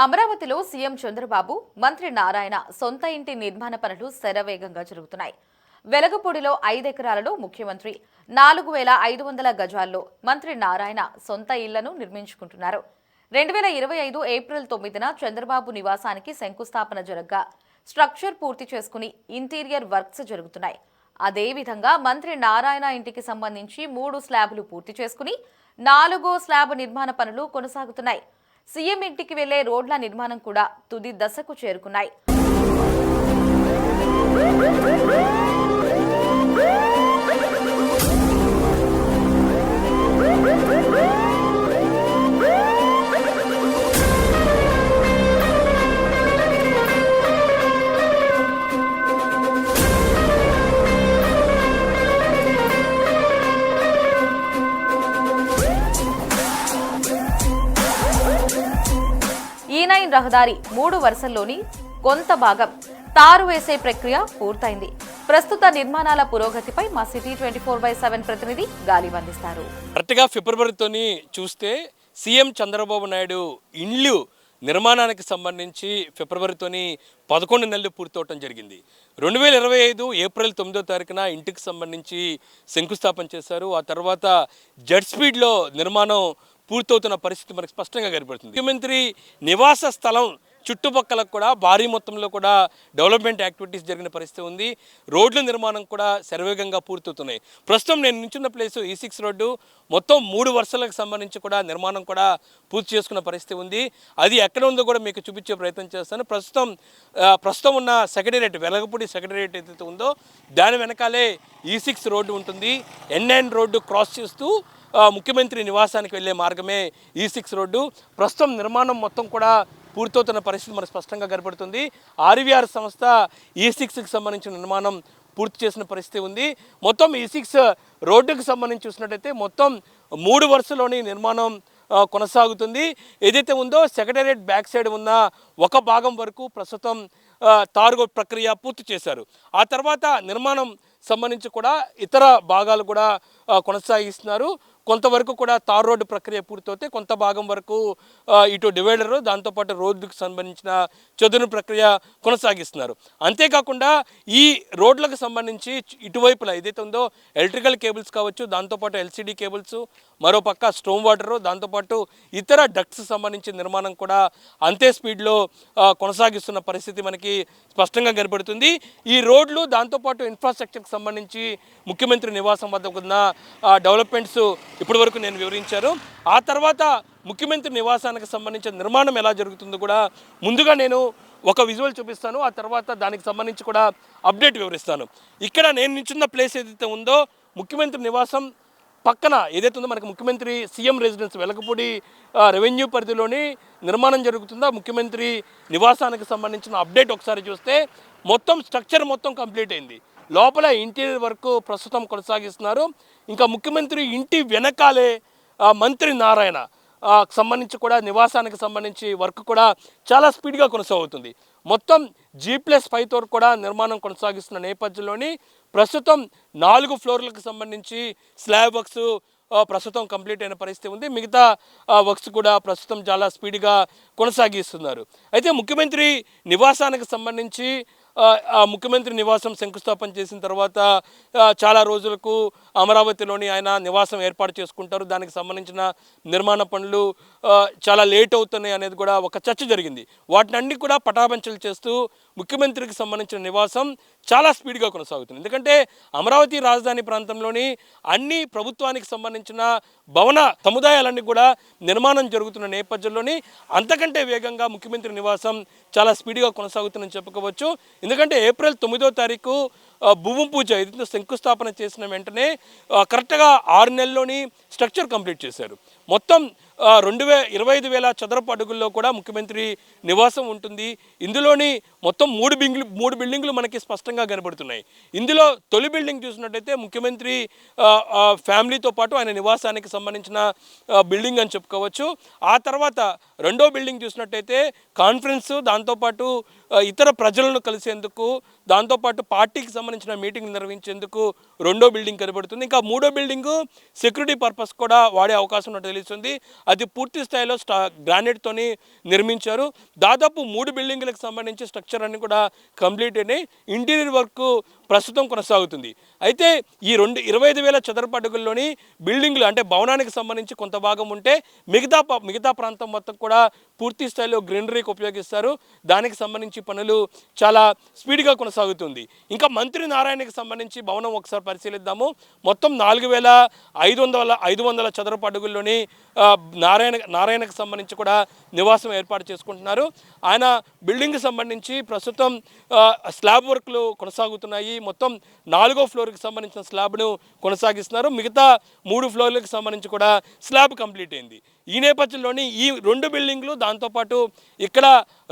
అమరావతిలో సీఎం చంద్రబాబు, మంత్రి నారాయణ సొంత ఇంటి నిర్మాణ పనులు శరవేగంగా జరుగుతున్నాయి. వెలగపూడిలో 5 ఎకరాలలో ముఖ్యమంత్రి 4,500 గజాల్లో మంత్రి నారాయణ సొంత ఇళ్లను నిర్మించుకుంటున్నారు. 2025 ఏప్రిల్ 9న చంద్రబాబు నివాసానికి శంకుస్థాపన జరగ్గా స్ట్రక్చర్ పూర్తి చేసుకుని ఇంటీరియర్ వర్క్స్ జరుగుతున్నాయి. అదేవిధంగా మంత్రి నారాయణ ఇంటికి సంబంధించి 3 స్లాబులు పూర్తి చేసుకుని 4వ స్లాబ్ నిర్మాణ పనులు కొనసాగుతున్నాయి. సీఎం ఇంటికి వెళ్లే రోడ్ల నిర్మాణం కూడా తుది దశకు చేరుకున్నాయి. E9 రహదారి 3 వరుసల్లోని కొంత భాగం తారు వేసే ప్రక్రియ పూర్తయింది. ప్రస్తుత నిర్మాణాల పురోగతిపై మా సిటీ 24/7 ప్రతినిధి గాలిబ్ అందిస్తారు. కరెక్ట్గా ఫిబ్రవరితోని చూస్తే సీఎం చంద్రబాబు నాయుడు ఇండ్లు నిర్మాణానికి సంబంధించి ఫిబ్రవరితోని 11 నెలలు పూర్తవటం జరిగింది. 2025 ఏప్రిల్ 9వ తారీఖున ఇంటికి సంబంధించి శంకుస్థాపన చేశారు. ఆ తర్వాత జెట్ స్పీడ్లో నిర్మాణం పూర్తవుతున్న పరిస్థితి మనకు స్పష్టంగా కనబడుతుంది. ముఖ్యమంత్రి నివాస స్థలం చుట్టుపక్కల కూడా భారీ మొత్తంలో కూడా డెవలప్మెంట్ యాక్టివిటీస్ జరిగిన పరిస్థితి ఉంది. రోడ్ల నిర్మాణం కూడా శరవేగంగా పూర్తవుతున్నాయి. ప్రస్తుతం నేను నించున్న ప్లేసు E6 రోడ్డు మొత్తం 3 వరుసలకు సంబంధించి కూడా నిర్మాణం కూడా పూర్తి చేసుకున్న పరిస్థితి ఉంది. అది ఎక్కడ ఉందో కూడా మీకు చూపించే ప్రయత్నం చేస్తాను. ప్రస్తుతం ఉన్న సెక్రటేరియట్, వెలగపూడి సెక్రటేరియట్ ఏదైతే ఉందో దాని వెనకాలే E6 రోడ్డు ఉంటుంది. N9 రోడ్డు క్రాస్ చేస్తూ ముఖ్యమంత్రి నివాసానికి వెళ్ళే మార్గమే E6 రోడ్డు. ప్రస్తుతం నిర్మాణం మొత్తం కూడా పూర్తవుతున్న పరిస్థితి మనకు స్పష్టంగా కనపడుతుంది. RVR సంస్థ E6కి సంబంధించిన నిర్మాణం పూర్తి చేసిన పరిస్థితి ఉంది. మొత్తం E6 రోడ్డుకు సంబంధించి చూసినట్టయితే మొత్తం 3 వరుసలోని నిర్మాణం కొనసాగుతుంది. ఏదైతే ఉందో సెక్రటేరియట్ బ్యాక్ సైడ్ ఉన్న ఒక భాగం వరకు ప్రస్తుతం తారు ప్రక్రియ పూర్తి చేశారు. ఆ తర్వాత నిర్మాణం సంబంధించి కూడా ఇతర భాగాలు కూడా కొనసాగిస్తున్నారు. కొంతవరకు కూడా తార్ రోడ్డు ప్రక్రియ పూర్తవుతే కొంత భాగం వరకు ఇటు డివైడరు, దాంతోపాటు రోడ్డుకు సంబంధించిన చదును ప్రక్రియ కొనసాగిస్తున్నారు. అంతేకాకుండా ఈ రోడ్లకు సంబంధించి ఇటువైపులా ఏదైతే ఉందో ఎలక్ట్రికల్ కేబుల్స్ కావచ్చు, దాంతోపాటు LCD కేబుల్స్, మరోపక్క స్టోమ్ వాటరు, దాంతోపాటు ఇతర డక్ట్స్ సంబంధించిన నిర్మాణం కూడా అంతే స్పీడ్లో కొనసాగిస్తున్న పరిస్థితి మనకి స్పష్టంగా కనబడుతుంది. ఈ రోడ్లు దాంతోపాటు ఇన్ఫ్రాస్ట్రక్చర్కి సంబంధించి ముఖ్యమంత్రి నివాసం వద్ద ఉన్న డెవలప్మెంట్స్ ఇప్పటి వరకు నేను వివరించాను. ఆ తర్వాత ముఖ్యమంత్రి నివాసానికి సంబంధించిన నిర్మాణం ఎలా జరుగుతుందో కూడా ముందుగా నేను ఒక విజువల్ చూపిస్తాను. ఆ తర్వాత దానికి సంబంధించి కూడా అప్డేట్ వివరిస్తాను. ఇక్కడ నేను నిల్చున్న ప్లేస్ ఏదైతే ఉందో ముఖ్యమంత్రి నివాసం పక్కన ఏదైతే ఉందో మనకి ముఖ్యమంత్రి సీఎం రెసిడెన్స్ వెలగపూడి రెవెన్యూ పరిధిలోని నిర్మాణం జరుగుతుందో ముఖ్యమంత్రి నివాసానికి సంబంధించిన అప్డేట్ ఒకసారి చూస్తే మొత్తం స్ట్రక్చర్ మొత్తం కంప్లీట్ అయింది. లోపల ఇంటీరియర్ వర్క్ ప్రస్తుతం కొనసాగిస్తున్నారు. ఇంకా ముఖ్యమంత్రి ఇంటి వెనకాలే మంత్రి నారాయణ సంబంధించి కూడా నివాసానికి సంబంధించి వర్క్ కూడా చాలా స్పీడ్గా కొనసాగుతుంది. మొత్తం G+5 వరకు కూడా నిర్మాణం కొనసాగిస్తున్న నేపథ్యంలోని ప్రస్తుతం 4 ఫ్లోర్లకు సంబంధించి స్లాబ్ వర్క్స్ ప్రస్తుతం కంప్లీట్ అయిన పరిస్థితి ఉంది. మిగతా వర్క్స్ కూడా ప్రస్తుతం చాలా స్పీడ్గా కొనసాగిస్తున్నారు. అయితే ముఖ్యమంత్రి నివాసానికి సంబంధించి ముఖ్యమంత్రి నివాసం శంకుస్థాపన చేసిన తర్వాత చాలా రోజులకు అమరావతిలోని ఆయన నివాసం ఏర్పాటు చేసుకుంటారు. దానికి సంబంధించిన నిర్మాణ పనులు చాలా లేట్ అవుతున్నాయి అనేది కూడా ఒక చర్చ జరిగింది. వాటిని అన్ని కూడా పటాపంచలు చేస్తూ ముఖ్యమంత్రికి సంబంధించిన నివాసం చాలా స్పీడ్గా కొనసాగుతుంది. ఎందుకంటే అమరావతి రాజధాని ప్రాంతంలోని అన్ని ప్రభుత్వానికి సంబంధించిన భవన సముదాయాలన్నీ కూడా నిర్మాణం జరుగుతున్న నేపథ్యంలోని అంతకంటే వేగంగా ముఖ్యమంత్రి నివాసం చాలా స్పీడ్గా కొనసాగుతుందని చెప్పుకోవచ్చు. ఎందుకంటే ఏప్రిల్ 9వ తారీఖు భూమి పూజ ఏదైతే శంకుస్థాపన చేసిన వెంటనే కరెక్ట్గా 6 నెలల్లోని స్ట్రక్చర్ కంప్లీట్ చేశారు. మొత్తం 25,000 చదరపు అడుగుల్లో కూడా ముఖ్యమంత్రి నివాసం ఉంటుంది. ఇందులోని మొత్తం 3 బిల్డింగ్లు మనకి స్పష్టంగా కనబడుతున్నాయి. ఇందులో తొలి బిల్డింగ్ చూసినట్టయితే ముఖ్యమంత్రి ఫ్యామిలీతో పాటు ఆయన నివాసానికి సంబంధించిన బిల్డింగ్ అని చెప్పుకోవచ్చు. ఆ తర్వాత రెండో బిల్డింగ్ చూసినట్టయితే కాన్ఫరెన్స్, దాంతోపాటు ఇతర ప్రజలను కలిసేందుకు, దాంతోపాటు పార్టీకి సంబంధించిన సంబంధించిన మీటింగ్ నిర్వహించేందుకు రెండో బిల్డింగ్ కనబడుతుంది. ఇంకా మూడో బిల్డింగ్ సెక్యూరిటీ పర్పస్ కూడా వాడే అవకాశం ఉన్నట్టు తెలుస్తుంది. అది పూర్తి స్థాయిలో గ్రానైట్తోని నిర్మించారు. దాదాపు 3 బిల్డింగ్లకు సంబంధించి స్ట్రక్చర్ అన్ని కూడా కంప్లీట్ అయినాయి. ఇంటీరియర్ వర్క్ ప్రస్తుతం కొనసాగుతుంది. అయితే ఈ 25,000 చదరపు అడుగుల్లోని బిల్డింగ్లు అంటే భవనానికి సంబంధించి కొంత భాగం ఉంటే మిగతా ప్రాంతం మొత్తం కూడా పూర్తి స్థాయిలో గ్రీనరీకి ఉపయోగిస్తారు. దానికి సంబంధించి పనులు చాలా స్పీడ్గా కొనసాగుతుంది. ఇంకా మంత్రి నారాయణకి సంబంధించి భవనం ఒకసారి పరిశీలిద్దాము. మొత్తం 4,500 చదరపు అడుగుల్లోని నారాయణకు సంబంధించి కూడా నివాసం ఏర్పాటు చేసుకుంటున్నారు. ఆయన బిల్డింగ్కి సంబంధించి ప్రస్తుతం స్లాబ్ వర్క్లు కొనసాగుతున్నాయి. మొత్తం 4వ ఫ్లోర్కి సంబంధించిన స్లాబ్ను కొనసాగిస్తున్నారు. మిగతా 3 ఫ్లోర్లకు సంబంధించి కూడా స్లాబ్ కంప్లీట్ అయింది. ఈ నేపథ్యంలోని ఈ 2 బిల్డింగ్లు దాంతోపాటు ఇక్కడ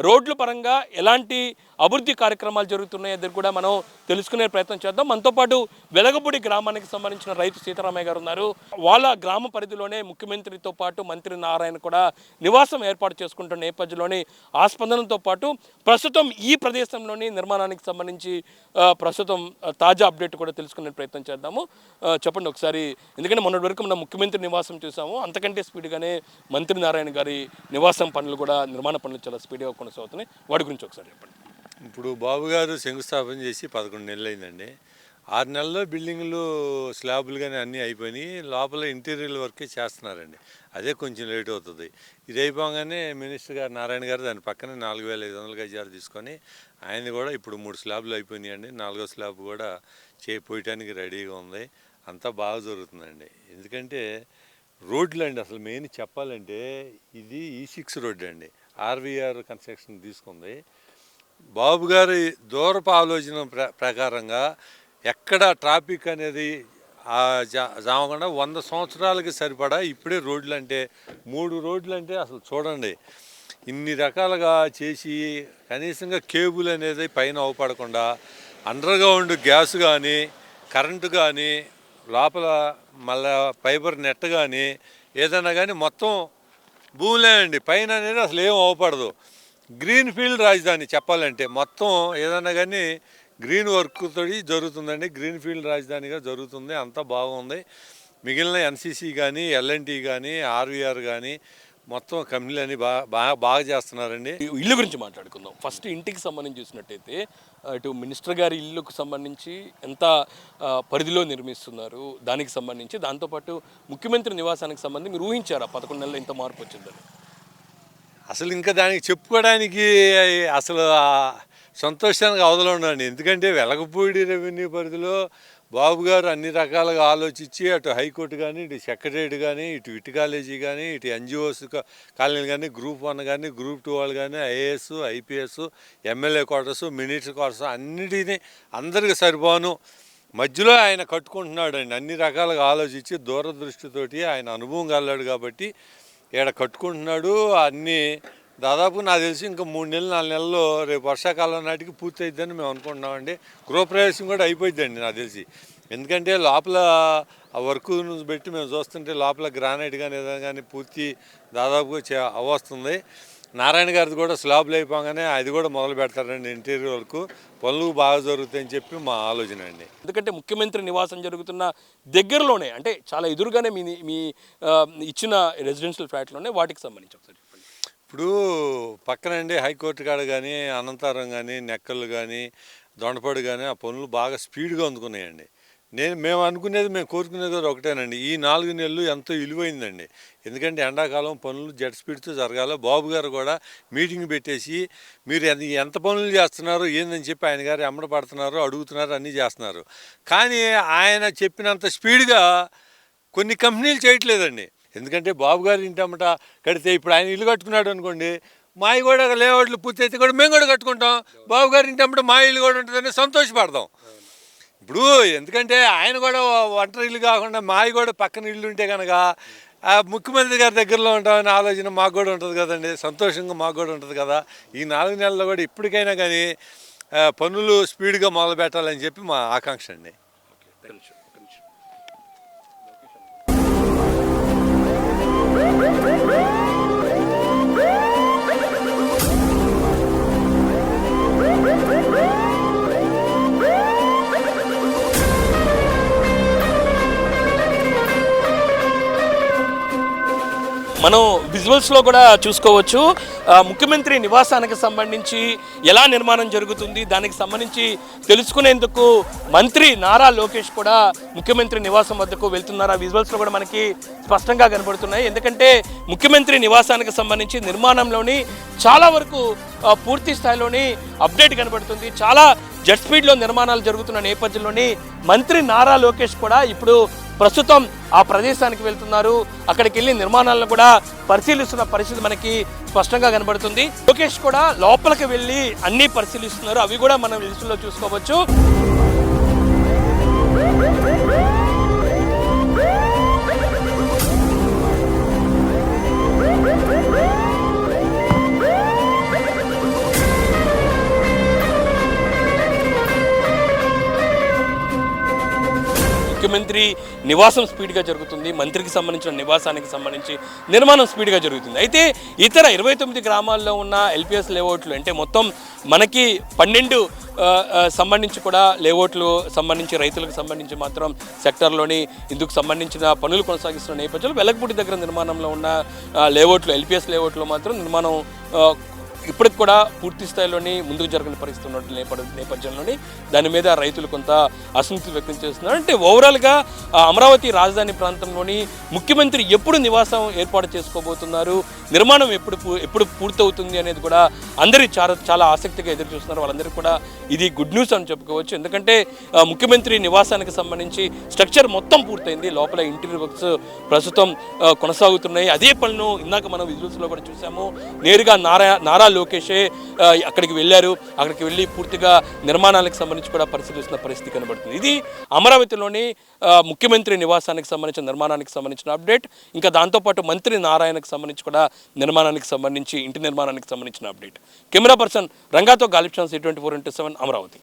రోడ్ల పరంగా ఎలాంటి అభివృద్ధి కార్యక్రమాలు జరుగుతున్నాయో అది కూడా మనం తెలుసుకునే ప్రయత్నం చేద్దాం. మనతో పాటు వెలగపూడి గ్రామానికి సంబంధించిన రైతు సీతారామయ్య గారు ఉన్నారు. వాళ్ళ గ్రామ పరిధిలోనే ముఖ్యమంత్రితో పాటు మంత్రి నారాయణ కూడా నివాసం ఏర్పాటు చేసుకుంటున్న నేపథ్యంలోని ఆ స్పందనతో పాటు ప్రస్తుతం ఈ ప్రదేశంలోని నిర్మాణానికి సంబంధించి ప్రస్తుతం తాజా అప్డేట్ కూడా తెలుసుకునే ప్రయత్నం చేద్దాము. చెప్పండి ఒకసారి, ఎందుకంటే మొన్నటి వరకు మనం ముఖ్యమంత్రి నివాసం చూసాము, అంతకంటే స్పీడ్గానే మంత్రి నారాయణ గారి నివాసం పనులు కూడా నిర్మాణ పనులు చాలా స్పీడ్గా కొనసాగుతున్నాయి. వాటి గురించి ఒకసారి చెప్పండి. ఇప్పుడు బాబు గారు శంకుస్థాపన చేసి 11 నెలలు అయిందండి. 6 నెలల్లో బిల్డింగ్లు స్లాబులు కానీ అన్నీ అయిపోయినాయి. లోపల ఇంటీరియర్ వర్కే చేస్తున్నారండి. అదే కొంచెం లేట్ అవుతుంది. ఇది అయిపోగానే మినిస్టర్ గారు నారాయణ గారు దాని పక్కనే 4,500 గజాలు తీసుకొని ఆయన కూడా ఇప్పుడు 3 స్లాబులు అయిపోయినాయండి. 4వ స్లాబ్ కూడా పోయటానికి రెడీగా ఉంది. అంతా బాగా జరుగుతుందండి. ఎందుకంటే రోడ్లు అండి, అసలు మెయిన్ చెప్పాలంటే ఇది E6 రోడ్డు అండి. RVR కన్స్ట్రక్షన్ తీసుకుంది. బాబు గారి దూరపు ఆలోచన ప్రకారంగా ఎక్కడ ట్రాఫిక్ అనేది జామకుండా 100 సంవత్సరాలకి సరిపడా ఇప్పుడే రోడ్లు అంటే 3 రోడ్లు అంటే అసలు చూడండి ఇన్ని రకాలుగా చేసి కనీసంగా కేబుల్ అనేది పైన అవపడకుండా అండర్గ్రౌండ్ గ్యాస్ కానీ కరెంటు కానీ లోపల మళ్ళా ఫైబర్ నెట్ కానీ ఏదైనా కానీ మొత్తం భూమిలే అండి. పైన అనేది అసలు ఏం అవపడదు. గ్రీన్ ఫీల్డ్ రాజధాని చెప్పాలంటే మొత్తం ఏదైనా కానీ గ్రీన్ వర్క్ తోటి జరుగుతుందండి. గ్రీన్ ఫీల్డ్ రాజధానిగా జరుగుతుంది. అంతా బాగుంది. మిగిలిన NCC కానీ LNT కానీ RVR కానీ మొత్తం కంపెనీలు అన్నీ బాగా చేస్తున్నారండి. ఇల్లు గురించి మాట్లాడుకుందాం. ఫస్ట్ ఇంటికి సంబంధించి చూసినట్టయితే ఇటు మినిస్టర్ గారి ఇల్లుకు సంబంధించి ఎంత పరిధిలో నిర్మిస్తున్నారు దానికి సంబంధించి, దాంతోపాటు ముఖ్యమంత్రి నివాసానికి సంబంధించి మీరు ఊహించారా 11 నెలలు ఇంత మార్పు వచ్చిందని? అసలు ఇంకా దానికి చెప్పుకోవడానికి అసలు సంతోషానికి అవదలండి. ఎందుకంటే వెలగపూడి రెవెన్యూ పరిధిలో బాబు గారు అన్ని రకాలుగా ఆలోచించి అటు హైకోర్టు కానీ ఇటు సెక్రటరియట్ కానీ ఇటు కాలేజీ కానీ ఇటు NGOs కాలనీలు కానీ గ్రూప్ 1 కానీ గ్రూప్ 2 వాళ్ళు కానీ IAS IPS MLA quarters minister quarters అన్నిటినీ అందరికీ సరిపోను మధ్యలో ఆయన కట్టుకుంటున్నాడు అండి. అన్ని రకాలుగా ఆలోచించి దూరదృష్టితోటి ఆయన అనుభవం కలడు కాబట్టి ఇక్కడ కట్టుకుంటున్నాడు. అన్నీ దాదాపు నాకు తెలిసి ఇంకా 3 నెలలు 4 నెలల్లో రేపు వర్షాకాలం నాటికి పూర్తి అవుతుందని మేము అనుకుంటున్నామండి. గృహప్రవేశం కూడా అయిపోయిందండి నాకు తెలిసి. ఎందుకంటే లోపల ఆ వర్క్ పెట్టి మేము చూస్తుంటే లోపల గ్రానైట్ కానీ ఏదైనా కానీ పూర్తి దాదాపుగా అవస్తుంది. నారాయణ గారిది కూడా స్లాబ్లు అయిపోగానే అది కూడా మొదలు పెడతారండి. ఇంటీరియర్ వరకు పనులు బాగా జరుగుతాయని చెప్పి మా ఆలోచన అండి. ఎందుకంటే ముఖ్యమంత్రి నివాసం జరుగుతున్న దగ్గరలోనే అంటే చాలా ఎదురుగానే మీ ఇచ్చిన రెసిడెన్షియల్ ఫ్లాట్లోనే వాటికి సంబంధించి ఒకసారి చెప్పండి. ఇప్పుడు పక్కనండి హైకోర్టు కాడ కానీ అనంతరం కానీ నెక్కలు కానీ దొండపాడు కానీ ఆ పనులు బాగా స్పీడ్గా అందుకున్నాయండి. మేము అనుకునేది మేము కోరుకునేది కూడా ఒకటేనండి. ఈ 4 నెలలు ఎంతో విలువైందండి. ఎందుకంటే ఎండాకాలం పనులు జెట్ స్పీడ్తో జరగాలి. బాబు గారు కూడా మీటింగ్ పెట్టేసి మీరు ఎంత పనులు చేస్తున్నారు ఏందని చెప్పి ఆయన గారు ఎమ్మడ పడుతున్నారు, అడుగుతున్నారు, అన్నీ చేస్తున్నారు. కానీ ఆయన చెప్పినంత స్పీడ్గా కొన్ని కంపెనీలు చేయట్లేదండి. ఎందుకంటే బాబు గారు ఇంటమ్మట కడితే ఇప్పుడు ఆయన ఇల్లు కట్టుకున్నాడు అనుకోండి, మావి కూడా లేఅవుట్లు పూర్తి అయితే కూడా మేము కూడా కట్టుకుంటాం. బాబు గారి ఇంటమ్మట మా ఇల్లు కూడా ఉంటుందని సంతోషపడతాం. ఇప్పుడు ఎందుకంటే ఆయన కూడా ఒంటరి ఇల్లు కాకుండా మావి కూడా పక్కన ఇల్లు ఉంటే కనుక ముఖ్యమంత్రి గారి దగ్గరలో ఉంటామని ఆలోచన మాకు కూడా ఉంటుంది కదండి. సంతోషంగా మాకు కూడా ఉంటుంది కదా. ఈ 4 నెలల్లో కూడా ఇప్పటికైనా కానీ పనులు స్పీడ్గా మొదలు పెట్టాలని చెప్పి మా ఆకాంక్ష అండి. మనం విజువల్స్లో కూడా చూసుకోవచ్చు. ముఖ్యమంత్రి నివాసానికి సంబంధించి ఎలా నిర్మాణం జరుగుతుంది దానికి సంబంధించి తెలుసుకునేందుకు మంత్రి నారా లోకేష్ కూడా ముఖ్యమంత్రి నివాసం వద్దకు వెళ్తున్నారు. ఆ విజువల్స్లో కూడా మనకి స్పష్టంగా కనబడుతున్నాయి. ఎందుకంటే ముఖ్యమంత్రి నివాసానికి సంబంధించి నిర్మాణంలోని చాలా వరకు పూర్తి స్థాయిలోని అప్డేట్ కనబడుతుంది. చాలా జెట్ స్పీడ్లో నిర్మాణాలు జరుగుతున్న నేపథ్యంలోని మంత్రి నారా లోకేష్ కూడా ఇప్పుడు ప్రస్తుతం ఆ ప్రదేశానికి వెళ్తున్నారు. అక్కడికి వెళ్ళి నిర్మాణాలను కూడా పరిశీలిస్తున్న పరిస్థితి మనకి స్పష్టంగా కనబడుతుంది. లోకేష్ కూడా లోపలికి వెళ్ళి అన్నీ పరిశీలిస్తున్నారు. అవి కూడా మనం విజువల్లో చూసుకోవచ్చు. ముఖ్యమంత్రి నివాసం స్పీడ్గా జరుగుతుంది. మంత్రికి సంబంధించిన నివాసానికి సంబంధించి నిర్మాణం స్పీడ్గా జరుగుతుంది. అయితే ఇతర 29 గ్రామాల్లో ఉన్న ఎల్పిఎస్ లేఅవుట్లు అంటే మొత్తం మనకి 12 సంబంధించి కూడా లేఅవుట్లు సంబంధించి రైతులకు సంబంధించి మాత్రం సెక్టర్లోని ఇందుకు సంబంధించిన పనులు కొనసాగిస్తున్న నేపథ్యంలో వెలగపూడి దగ్గర నిర్మాణంలో ఉన్న లేఅవుట్లు ఎల్పిఎస్ లేఅవుట్లో మాత్రం నిర్మాణం ఇప్పటికి కూడా పూర్తి స్థాయిలోని ముందుకు జరగని పరిస్థితి ఉన్న నేపథ్యంలోని దాని మీద రైతులు కొంత అసంతృప్తి వ్యక్తం చేస్తున్నారు. అంటే ఓవరాల్గా అమరావతి రాజధాని ప్రాంతంలోని ముఖ్యమంత్రి ఎప్పుడు నివాసం ఏర్పాటు చేసుకోబోతున్నారు, నిర్మాణం ఎప్పుడు పూర్తవుతుంది అనేది కూడా అందరూ చాలా ఆసక్తిగా ఎదురు చూస్తున్నారు. వాళ్ళందరికీ కూడా ఇది గుడ్ న్యూస్ అని చెప్పుకోవచ్చు. ఎందుకంటే ముఖ్యమంత్రి నివాసానికి సంబంధించి స్ట్రక్చర్ మొత్తం పూర్తయింది. లోపల ఇంటీరియర్ వర్క్స్ ప్రస్తుతం కొనసాగుతున్నాయి. అదే పనులను ఇందాక మనం విజువల్స్లో కూడా చూసాము. నేరుగా నారా లోకేషే అక్కడికి వెళ్ళారు. అక్కడికి వెళ్ళి పూర్తిగా నిర్మాణాలకు సంబంధించి కూడా పరిశీలిస్తున్న పరిస్థితి కనబడుతుంది. ఇది అమరావతిలోని ముఖ్యమంత్రి నివాసానికి సంబంధించిన నిర్మాణానికి సంబంధించిన అప్డేట్. ఇంకా దాంతోపాటు మంత్రి నారాయణకు సంబంధించి కూడా నిర్మాణానికి సంబంధించి ఇంటి నిర్మాణానికి సంబంధించిన అప్డేట్. కెమెరా పర్సన్ రంగాతో గాలిబ్ ఛాన్స్ 24/7 అమరావతి.